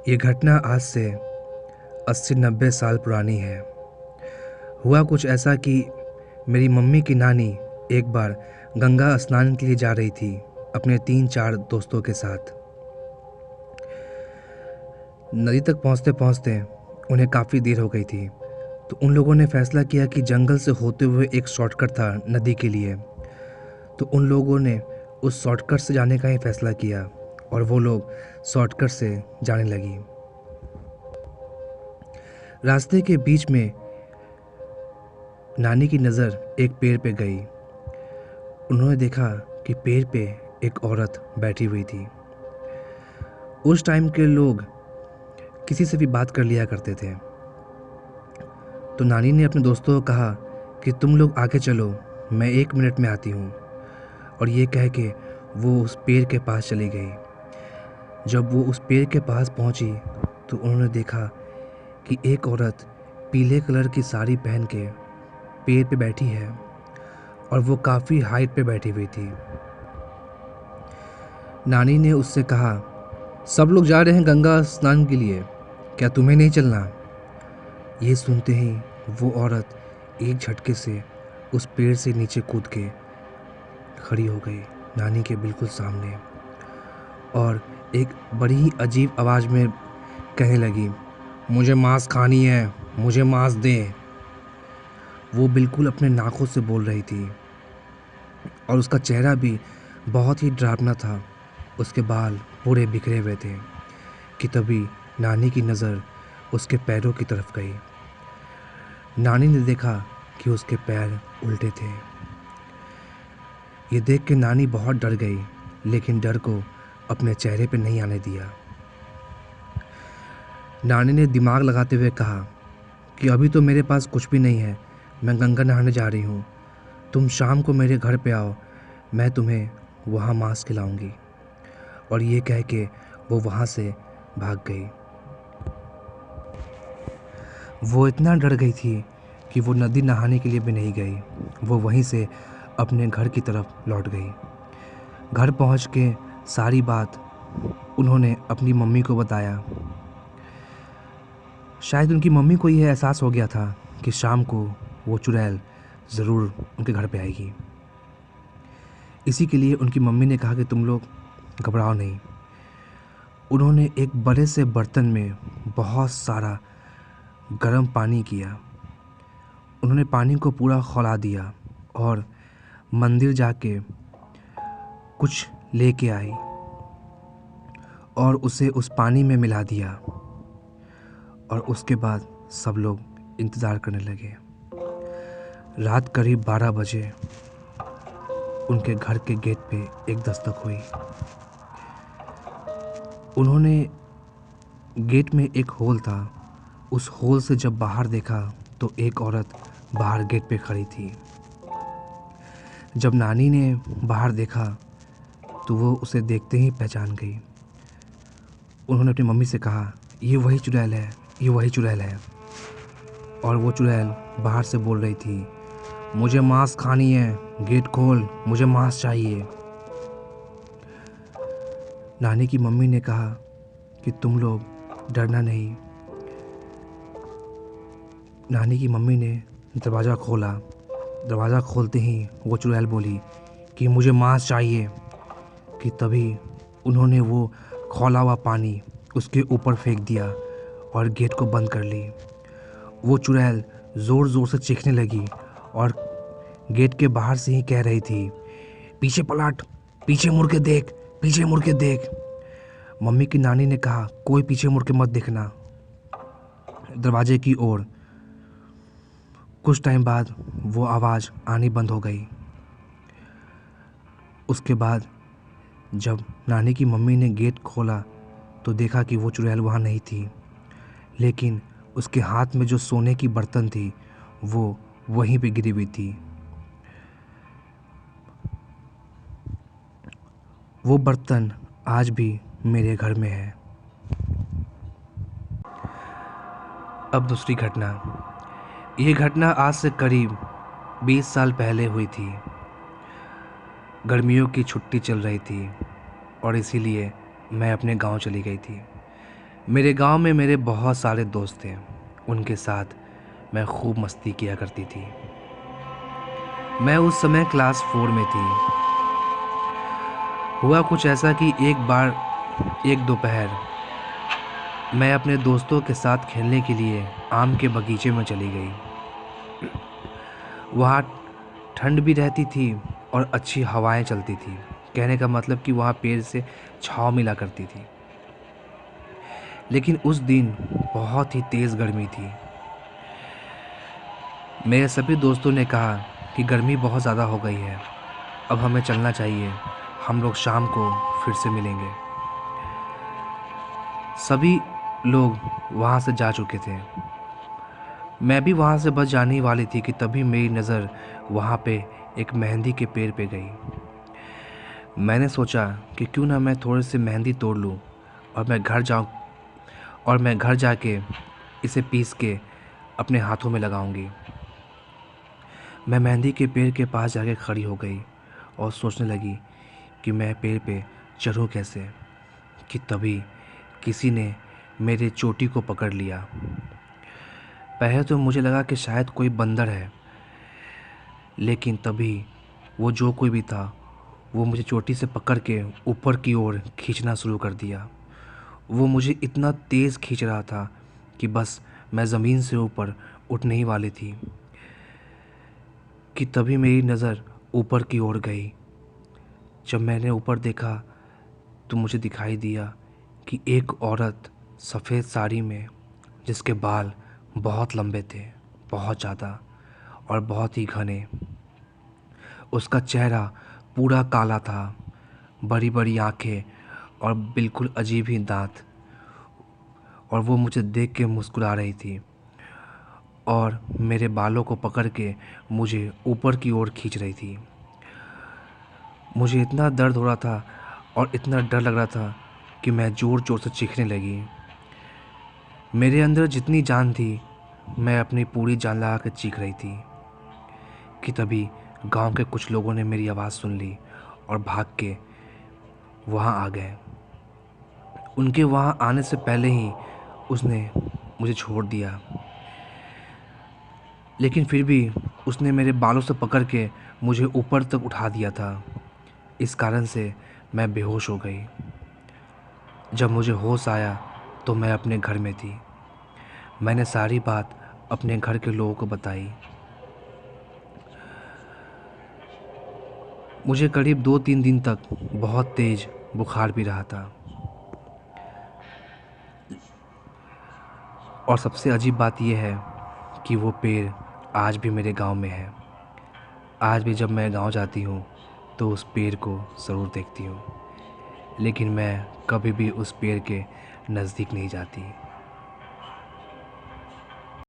ये घटना आज से 80-90 साल पुरानी है। हुआ कुछ ऐसा कि मेरी मम्मी की नानी एक बार गंगा स्नान के लिए जा रही थी अपने 3-4 दोस्तों के साथ। नदी तक पहुंचते-पहुंचते उन्हें काफ़ी देर हो गई थी, तो उन लोगों ने फैसला किया कि जंगल से होते हुए एक शॉर्टकट था नदी के लिए। तो उन लोगों ने उस शॉर्टकट से जाने का ही फैसला किया और वो लोग शॉर्टकट से जाने लगी। रास्ते के बीच में नानी की नज़र एक पेड़ पे गई। उन्होंने देखा कि पेड़ पे एक औरत बैठी हुई थी। उस टाइम के लोग किसी से भी बात कर लिया करते थे। तो नानी ने अपने दोस्तों को कहा कि तुम लोग आगे चलो, मैं 1 मिनट में आती हूँ। और ये कह के वो उस पेड़ के पास चली गई। जब वो उस पेड़ के पास पहुँची तो उन्होंने देखा कि एक औरत पीले कलर की साड़ी पहन के पेड़ पे बैठी है और वो काफ़ी हाइट पे बैठी हुई थी। नानी ने उससे कहा, सब लोग जा रहे हैं गंगा स्नान के लिए, क्या तुम्हें नहीं चलना? ये सुनते ही वो औरत एक झटके से उस पेड़ से नीचे कूद के खड़ी हो गई नानी के बिल्कुल सामने और एक बड़ी ही अजीब आवाज़ में कहने लगी, मुझे मांस खानी है, मुझे मांस दे। वो बिल्कुल अपने नाकों से बोल रही थी और उसका चेहरा भी बहुत ही डरावना था। उसके बाल पूरे बिखरे हुए थे कि तभी नानी की नज़र उसके पैरों की तरफ गई। नानी ने देखा कि उसके पैर उल्टे थे। ये देख के नानी बहुत डर गई, लेकिन डर को अपने चेहरे पे नहीं आने दिया। नानी ने दिमाग लगाते हुए कहा कि अभी तो मेरे पास कुछ भी नहीं है, मैं गंगा नहाने जा रही हूँ। तुम शाम को मेरे घर पे आओ, मैं तुम्हें वहाँ मांस खिलाऊंगी। और ये कह के वो वहाँ से भाग गई। वो इतना डर गई थी कि वो नदी नहाने के लिए भी नहीं गई। वो वहीं से अपने घर की तरफ लौट गई। घर पहुँच के सारी बात उन्होंने अपनी मम्मी को बताया। शायद उनकी मम्मी को यह एहसास हो गया था कि शाम को वो चुड़ैल ज़रूर उनके घर पे आएगी। इसी के लिए उनकी मम्मी ने कहा कि तुम लोग घबराओ नहीं। उन्होंने एक बड़े से बर्तन में बहुत सारा गर्म पानी किया। उन्होंने पानी को पूरा खौला दिया और मंदिर जाके कुछ लेके आई और उसे उस पानी में मिला दिया। और उसके बाद सब लोग इंतज़ार करने लगे। रात करीब 12 बजे उनके घर के गेट पे एक दस्तक हुई। उन्होंने गेट में एक होल था, उस होल से जब बाहर देखा तो एक औरत बाहर गेट पे खड़ी थी। जब नानी ने बाहर देखा तो वो उसे देखते ही पहचान गई। उन्होंने अपनी मम्मी से कहा, ये वही चुड़ैल है, ये वही चुड़ैल है। और वो चुड़ैल बाहर से बोल रही थी, मुझे मांस खानी है, गेट खोल, मुझे मांस चाहिए। नानी की मम्मी ने कहा कि तुम लोग डरना नहीं। नानी की मम्मी ने दरवाज़ा खोला। दरवाज़ा खोलते ही वो चुड़ैल बोली कि मुझे मांस चाहिए। कि तभी उन्होंने वो खौला हुआ पानी उसके ऊपर फेंक दिया और गेट को बंद कर ली। वो चुड़ैल ज़ोर ज़ोर से चीखने लगी और गेट के बाहर से ही कह रही थी, पीछे पलट, पीछे मुड़ के देख, पीछे मुड़ के देख। मम्मी की नानी ने कहा, कोई पीछे मुड़ के मत देखना। दरवाजे की ओर कुछ टाइम बाद वो आवाज़ आनी बंद हो गई। उसके बाद जब नानी की मम्मी ने गेट खोला तो देखा कि वो चुड़ैल वहाँ नहीं थी, लेकिन उसके हाथ में जो सोने की बर्तन थी वो वहीं पे गिरी हुई थी। वो बर्तन आज भी मेरे घर में है। अब दूसरी घटना। ये घटना आज से करीब 20 साल पहले हुई थी। गर्मियों की छुट्टी चल रही थी और इसीलिए मैं अपने गांव चली गई थी। मेरे गांव में मेरे बहुत सारे दोस्त थे। उनके साथ मैं खूब मस्ती किया करती थी। मैं उस समय क्लास 4 में थी। हुआ कुछ ऐसा कि एक बार एक दोपहर मैं अपने दोस्तों के साथ खेलने के लिए आम के बगीचे में चली गई। वहाँ ठंड भी रहती थी और अच्छी हवाएं चलती थी। कहने का मतलब कि वहाँ पेड़ से छाँव मिला करती थी। लेकिन उस दिन बहुत ही तेज़ गर्मी थी। मेरे सभी दोस्तों ने कहा कि गर्मी बहुत ज़्यादा हो गई है, अब हमें चलना चाहिए, हम लोग शाम को फिर से मिलेंगे। सभी लोग वहाँ से जा चुके थे। मैं भी वहाँ से बस जाने ही वाली थी कि तभी मेरी नज़र वहाँ पे एक मेहंदी के पेड़ पे गई। मैंने सोचा कि क्यों ना मैं थोड़ी सी मेहंदी तोड़ लूँ और मैं घर जाके इसे पीस के अपने हाथों में लगाऊंगी। मैं मेहंदी के पेड़ के पास जाके खड़ी हो गई और सोचने लगी कि मैं पेड़ पे चढ़ूँ कैसे, कि तभी किसी ने मेरे चोटी को पकड़ लिया। पहले तो मुझे लगा कि शायद कोई बंदर है, लेकिन तभी वो जो कोई भी था वो मुझे चोटी से पकड़ के ऊपर की ओर खींचना शुरू कर दिया। वो मुझे इतना तेज़ खींच रहा था कि बस मैं ज़मीन से ऊपर उठने ही वाली थी कि तभी मेरी नज़र ऊपर की ओर गई। जब मैंने ऊपर देखा तो मुझे दिखाई दिया कि एक औरत सफ़ेद साड़ी में, जिसके बाल बहुत लंबे थे, बहुत ज़्यादा और बहुत ही घने, उसका चेहरा पूरा काला था, बड़ी बड़ी आँखें और बिल्कुल अजीब ही दांत, और वो मुझे देख के मुस्कुरा रही थी और मेरे बालों को पकड़ के मुझे ऊपर की ओर खींच रही थी। मुझे इतना दर्द हो रहा था और इतना डर लग रहा था कि मैं ज़ोर ज़ोर से चीखने लगी। मेरे अंदर जितनी जान थी मैं अपनी पूरी जान लगा कर चीख रही थी कि तभी गांव के कुछ लोगों ने मेरी आवाज़ सुन ली और भाग के वहाँ आ गए। उनके वहाँ आने से पहले ही उसने मुझे छोड़ दिया, लेकिन फिर भी उसने मेरे बालों से पकड़ के मुझे ऊपर तक उठा दिया था। इस कारण से मैं बेहोश हो गई। जब मुझे होश आया तो मैं अपने घर में थी। मैंने सारी बात अपने घर के लोगों को बताई। मुझे करीब 2-3 दिन तक बहुत तेज़ बुखार भी रहा था। और सबसे अजीब बात यह है कि वो पेड़ आज भी मेरे गांव में है। आज भी जब मैं गांव जाती हूँ तो उस पेड़ को ज़रूर देखती हूँ, लेकिन मैं कभी भी उस पेड़ के नज़दीक नहीं जाती।